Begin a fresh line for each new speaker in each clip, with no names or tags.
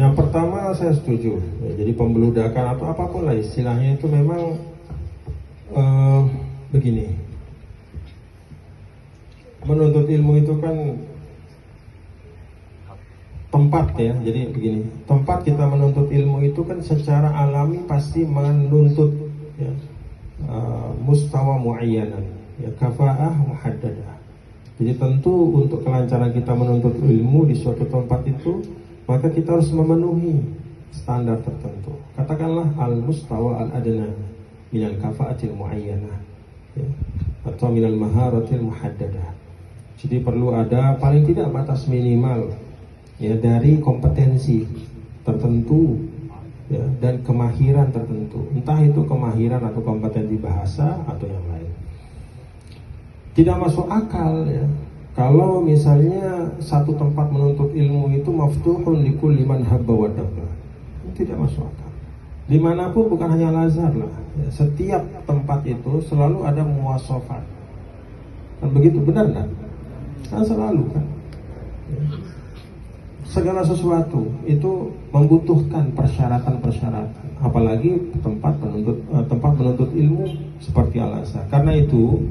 Yang pertama saya setuju, ya, jadi pembeludakan atau apapun lah istilahnya itu memang begini. Menuntut ilmu itu kan tempat ya, jadi begini. Tempat kita menuntut ilmu itu kan secara alami pasti menuntut ya, mustawa muayyanan, ya, kafaah muhaddadah. Jadi tentu untuk kelancaran kita menuntut ilmu di suatu tempat itu, maka kita harus memenuhi standar tertentu. Katakanlah al-mustawa al-adna minal kafaatil muayyanah, ya, atau minal maharatil muhaddadah. Jadi perlu ada paling tidak batas minimal ya dari kompetensi tertentu ya, dan kemahiran tertentu. Entah itu kemahiran atau kompetensi bahasa atau yang lain. Tidak masuk akal ya kalau misalnya satu tempat menuntut ilmu itu maftuhun likulli man habba wa dabba. Tidak masuk akal. Dimanapun, bukan hanya Al-Azhar lah ya, setiap tempat itu selalu ada muwasafat. Kan begitu, benar kan? Kan selalu kan ya. Segala sesuatu itu membutuhkan persyaratan-persyaratan, apalagi tempat menuntut ilmu seperti Al-Azhar. Karena itu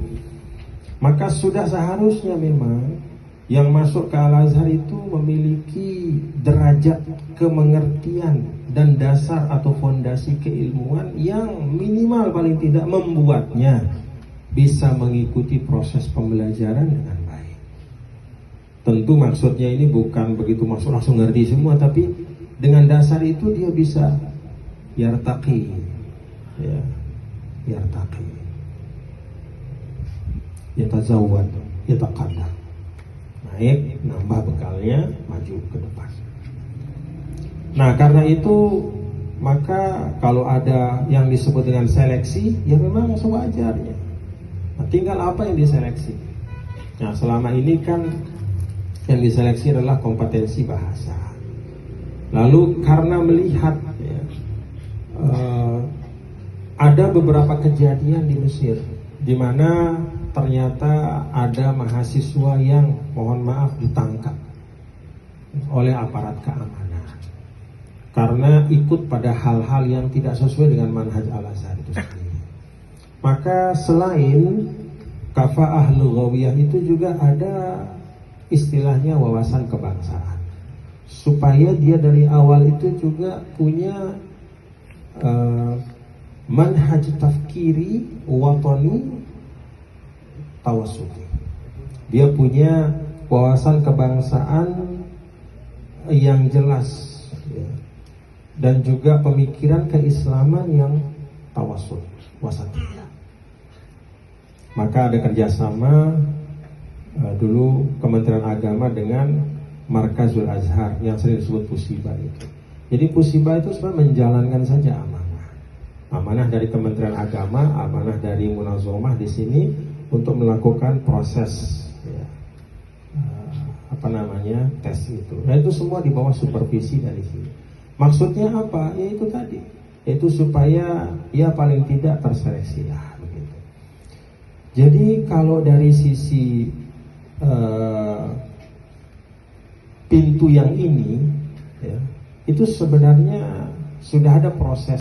maka sudah seharusnya memang yang masuk ke Al-Azhar itu memiliki derajat kemengertian dan dasar atau fondasi keilmuan yang minimal paling tidak membuatnya bisa mengikuti proses pembelajaran dengan baik. Tentu maksudnya ini bukan begitu masuk langsung ngerti semua, tapi dengan dasar itu dia bisa yartaqi, ya, yartaqi, yatazawwad, yataqaddam, naik, nambah bekalnya, maju ke depan. Nah, karena itu maka kalau ada yang disebut dengan seleksi, ya memang sewajarnya. Nah, tinggal apa yang diseleksi. Nah, selama ini kan yang diseleksi adalah kompetensi bahasa. Lalu karena melihat ya, ada beberapa kejadian di Mesir di mana ternyata ada mahasiswa yang mohon maaf ditangkap oleh aparat keamanan karena ikut pada hal-hal yang tidak sesuai dengan manhaj Al-Azhar itu sendiri. Maka selain kafaah lughawiyah itu juga ada istilahnya wawasan kebangsaan, supaya dia dari awal itu juga punya manhaj tafkiri watani tawassuti. Dia punya wawasan kebangsaan yang jelas ya, dan juga pemikiran keislaman yang tawassul, wasatiyah. Maka ada kerjasama dulu Kementerian Agama dengan Markazul Azhar yang sering disebut Pusibah itu. Jadi Pusibah itu sebenarnya menjalankan saja amanah dari Kementerian Agama, amanah dari Munazomah di sini untuk melakukan proses ya, tes itu. Nah, itu semua di bawah supervisi dari sini. Maksudnya apa? Ya itu tadi, yaitu supaya ya paling tidak terseleksi lah begitu. Jadi kalau dari sisi pintu yang ini ya, itu sebenarnya sudah ada proses